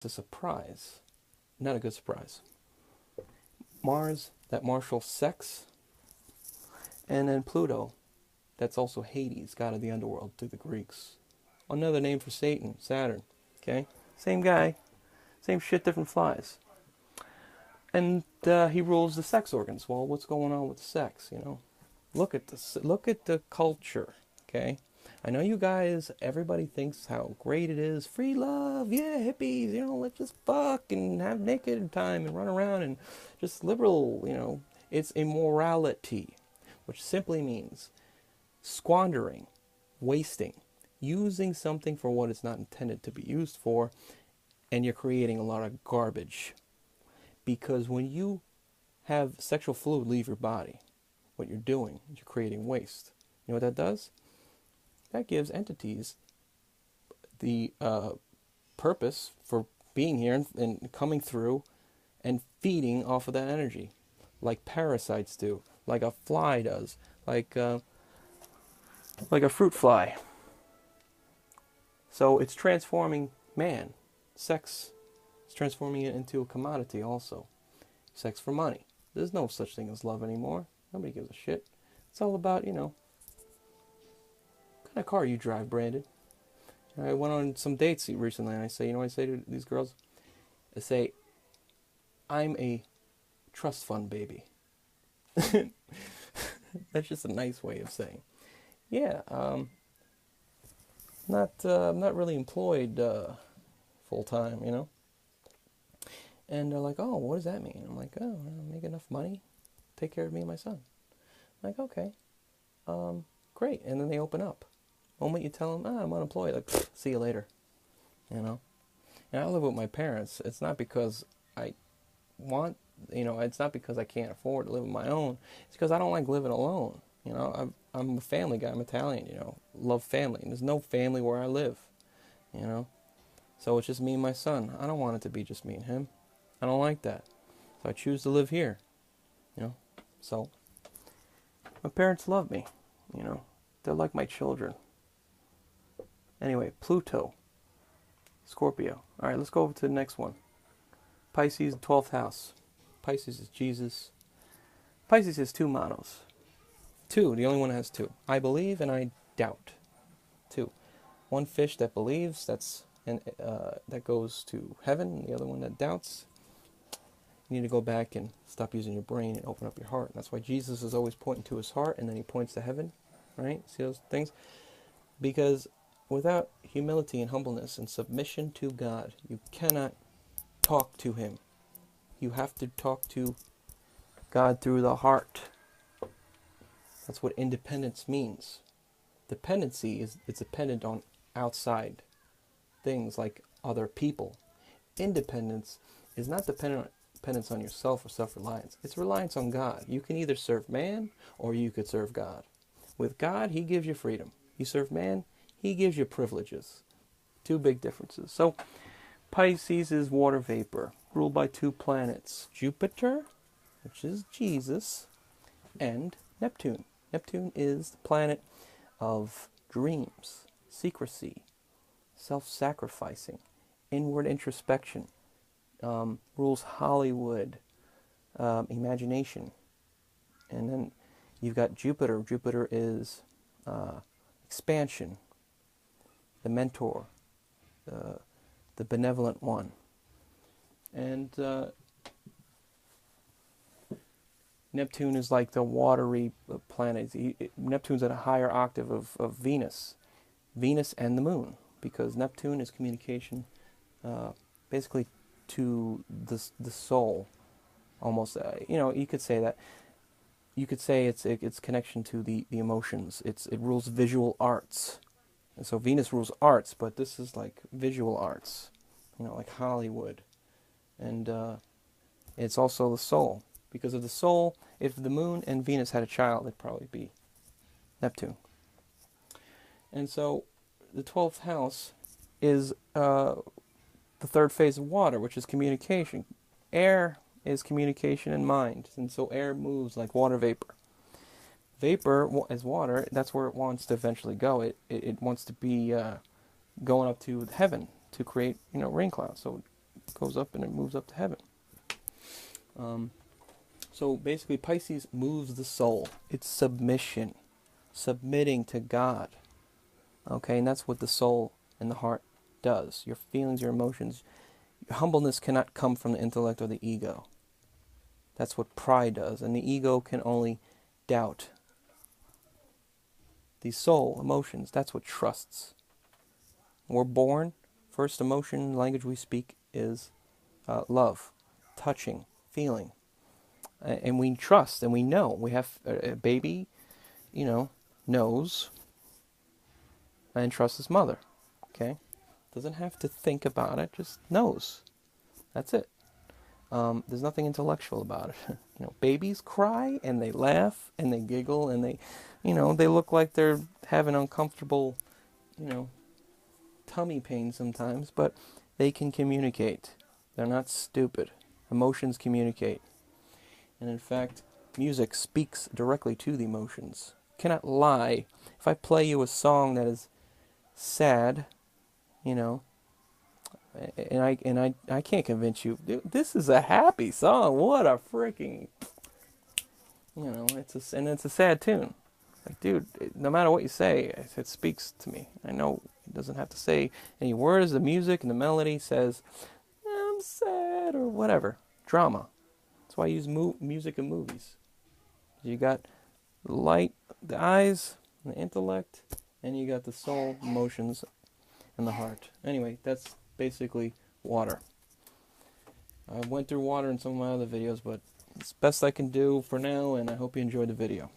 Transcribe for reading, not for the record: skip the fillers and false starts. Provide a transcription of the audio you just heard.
a surprise. Not a good surprise. Mars, that martial sex, and then Pluto, that's also Hades, god of the underworld to the Greeks. Another name for Satan, Saturn. Okay? Same guy, same shit, different flies. And he rules the sex organs. Well, what's going on with the sex, you know? Look at this. Look at the culture, okay? I know you guys, everybody thinks how great it is. Free love, yeah, hippies, you know, let's just fuck and have naked time and run around and just liberal, you know. It's immorality, which simply means squandering, wasting, using something for what it's not intended to be used for, and you're creating a lot of garbage. Because when you have sexual fluid leave your body, what you're doing is you're creating waste. You know what that does? That gives entities the purpose for being here and coming through and feeding off of that energy, like parasites do, like a fly does, like a fruit fly. So it's transforming man. Sex is transforming it into a commodity also. Sex for money. There's no such thing as love anymore. Nobody gives a shit. It's all about, you know, what kind of car you drive, Brandon. I went on some dates recently, and I say, you know what I say to these girls? I say, I'm a trust fund baby. That's just a nice way of saying, yeah, I'm not really employed full time, you know. And they're like, oh, what does that mean? I'm like, oh, I make enough money, take care of me and my son. I'm like, okay, great. And then they open up. The moment you tell them, I'm unemployed, like, see you later, you know. And I live with my parents. It's not because I want, you know, it's not because I can't afford to live on my own. It's because I don't like living alone. You know, I'm a family guy. I'm Italian, you know, love family. And there's no family where I live, you know. So it's just me and my son. I don't want it to be just me and him. I don't like that. So I choose to live here, you know. So my parents love me, you know. They're like my children. Anyway, Pluto, Scorpio. All right, let's go over to the next one. Pisces, 12th house. Pisces is Jesus. Pisces has two mottos. Two, the only one that has two. I believe and I doubt. Two. One fish that believes, that goes to heaven. The other one that doubts. You need to go back and stop using your brain and open up your heart. And that's why Jesus is always pointing to his heart and then he points to heaven. Right? See those things? Because without humility and humbleness and submission to God, you cannot talk to him. You have to talk to God through the heart. That's what independence means. Dependency is it's dependent on outside things like other people. Independence is not dependence on yourself or self-reliance. It's reliance on God. You can either serve man or you could serve God. With God, he gives you freedom. You serve man, he gives you privileges. Two big differences. So Pisces is water vapor, ruled by two planets. Jupiter, which is Jesus, and Neptune. Neptune is the planet of dreams, secrecy, self-sacrificing, inward introspection, rules Hollywood, imagination. And then you've got Jupiter. Jupiter is expansion, the mentor, the benevolent one. And Neptune is like the watery planet. Neptune's at a higher octave of Venus. Venus and the moon, because Neptune is communication basically to the soul, almost. You know, you could say that. You could say it's connection to the emotions. It rules visual arts. And so Venus rules arts, but this is like visual arts, you know, like Hollywood. And it's also the soul. Because of the soul, if the moon and Venus had a child, it'd probably be Neptune. And so the 12th house is the third phase of water, which is communication. Air is communication and mind. And so air moves like water vapor. Vapor, as water, that's where it wants to eventually go. It wants to be going up to heaven to create, you know, rain clouds. So goes up and it moves up to heaven. So basically Pisces moves the soul. It's submission, submitting to God. Okay, and that's what the soul and the heart does. Your feelings, your emotions. Your humbleness cannot come from the intellect or the ego. That's what pride does. And the ego can only doubt. The soul, emotions, that's what trusts. We're born, first emotion, language we speak is love, touching, feeling. And we trust and we know. We have a baby, knows and trusts his mother. Okay? Doesn't have to think about it, just knows. That's it. There's nothing intellectual about it. Babies cry and they laugh and they giggle and they look like they're having uncomfortable, tummy pain sometimes, but they can communicate. They're not stupid. Emotions communicate. And in fact, music speaks directly to the emotions. You cannot lie. If I play you a song that is sad, and I can't convince you, this is a happy song. What a freaking, it's a sad tune. Like, dude, no matter what you say, it speaks to me. I know it doesn't have to say any words. The music and the melody says, I'm sad, or whatever. Drama. That's why I use music in movies. You got the light, the eyes, the intellect, and you got the soul, emotions, and the heart. Anyway, that's basically water. I went through water in some of my other videos, but it's best I can do for now, and I hope you enjoyed the video.